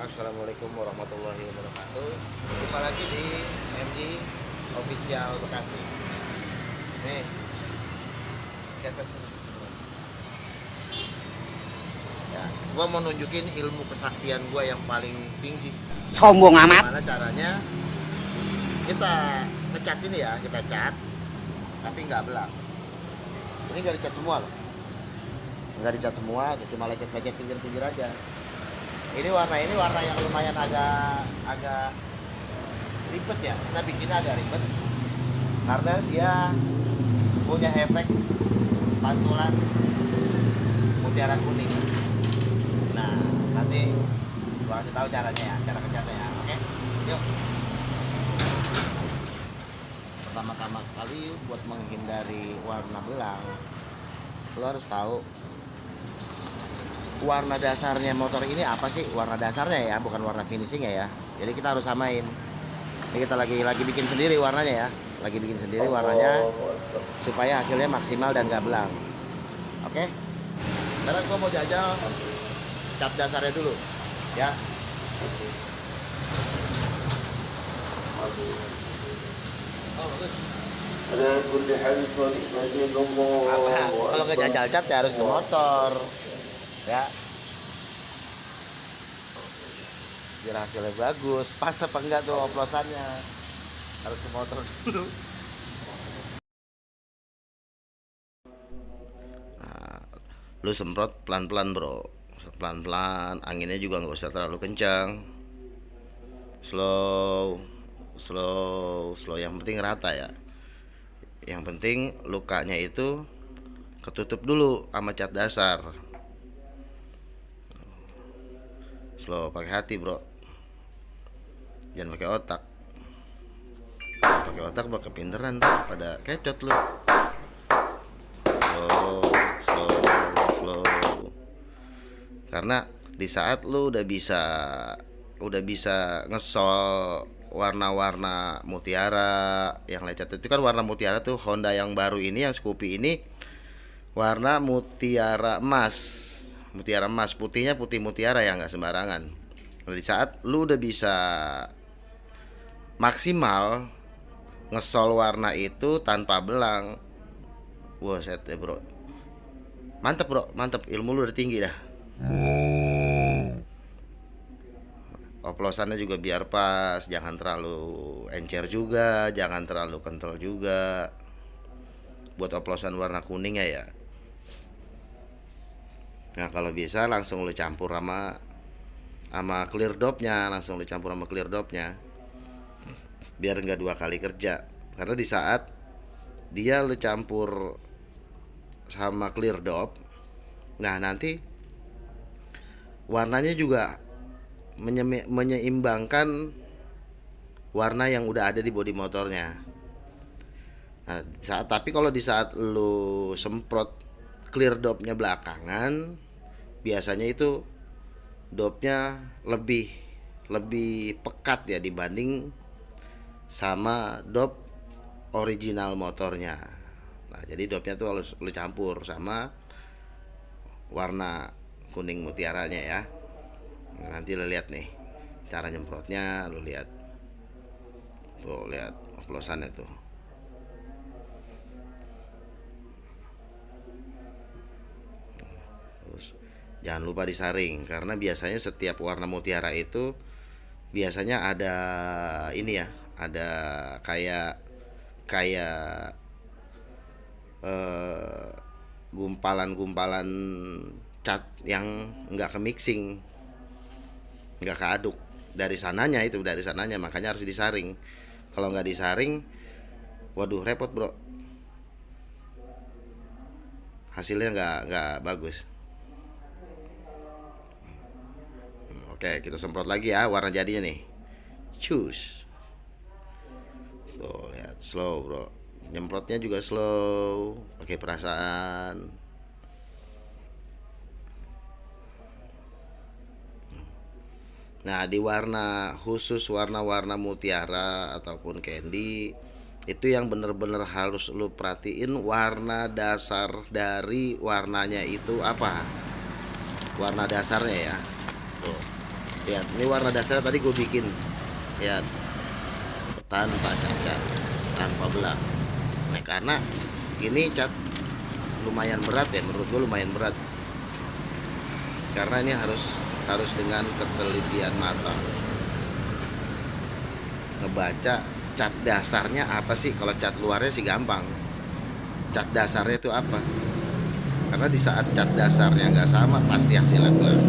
Assalamualaikum warahmatullahi wabarakatuh. Jumpa lagi di MG Official Bekasi. Nih, ya, gua mau nunjukin ilmu kesaktian gua yang paling tinggi. Sombong amat. Gimana caranya kita ngecat ini ya, kita cat, tapi nggak belang. Ini nggak dicat semua loh, nggak dicat semua, cuma lecet-lecet pinggir-pinggir aja. Ini warna yang lumayan agak ribet ya, kita bikinnya agak ribet karena dia punya efek pantulan mutiara kuning. Nah, nanti gua kasih tahu caranya ya, cara kerjanya ya. Oke, yuk. Pertama-tama kali buat menghindari warna belang, lo harus tahu warna dasarnya motor ini apa sih. Warna dasarnya ya, bukan warna finishingnya ya. Jadi kita harus samain. Ini kita lagi bikin sendiri warnanya ya, lagi bikin sendiri warnanya supaya hasilnya maksimal dan gak belang. Oke, sekarang gua mau jajal cat dasarnya dulu ya. Oh bagus. Kalau nggak jajal cat ya harus ke motor ya, biar hasilnya bagus. Pas apa enggak tuh oplosannya, harus ke motor dulu. Nah, lu semprot pelan-pelan bro, pelan-pelan, anginnya juga nggak usah terlalu kencang, slow, yang penting rata ya. Yang penting lukanya itu ketutup dulu sama cat dasar. Slow, pakai hati bro, jangan pakai otak. Pakai otak bakal pinteran tuh, pada kecot lu. Slow. Karena di saat lu udah bisa ngesol warna-warna mutiara yang lecet. Itu kan warna mutiara tuh Honda yang baru ini, yang Scoopy ini warna mutiara emas. Mutiara emas, putihnya putih mutiara ya, nggak sembarangan. Di saat lu udah bisa maksimal ngesol warna itu tanpa belang, wah set ya bro, mantep bro, mantep. Ilmu lu udah tinggi dah. Oplosannya juga biar pas, jangan terlalu encer juga, jangan terlalu kental juga. Buat oplosan warna kuning ya. Nah kalau bisa langsung lu campur sama clear dopnya, biar nggak dua kali kerja. Karena di saat dia lu campur sama clear dop, nah nanti warnanya juga menyeimbangkan warna yang udah ada di bodi motornya. Nah, tapi kalau di saat lu semprot clear dopnya belakangan, biasanya itu dopnya lebih pekat ya dibanding sama dop original motornya. Nah, jadi dopnya tuh harus lu campur sama warna kuning mutiaranya ya. Nah, nanti lu lihat nih cara nyemprotnya, lu lihat. Tuh, lihat oplosannya tuh. Jangan lupa disaring, karena biasanya setiap warna mutiara itu biasanya ada ini ya, ada kayak kayak eh, gumpalan-gumpalan cat yang nggak ke mixing, nggak keaduk dari sananya, itu dari sananya, makanya harus disaring. Kalau nggak disaring, waduh repot bro, hasilnya nggak bagus. Oke, kita semprot lagi ya warna jadinya nih. Cus. Tuh, lihat slow, Bro. Nyemprotnya juga slow, pakai perasaan. Nah, di warna khusus warna-warna mutiara ataupun candy, itu yang bener-bener harus lu perhatiin warna dasar dari warnanya itu apa. Warna dasarnya ya. Tuh. Lihat, ini warna dasarnya tadi gue bikin. Lihat, tanpa cacat, tanpa belang. Nah, karena ini cat lumayan berat ya, menurut gue lumayan berat. Karena ini harus dengan ketelitian mata ngebaca cat dasarnya apa sih. Kalau cat luarnya sih gampang, cat dasarnya itu apa, karena di saat cat dasarnya nggak sama pasti hasilnya gelap.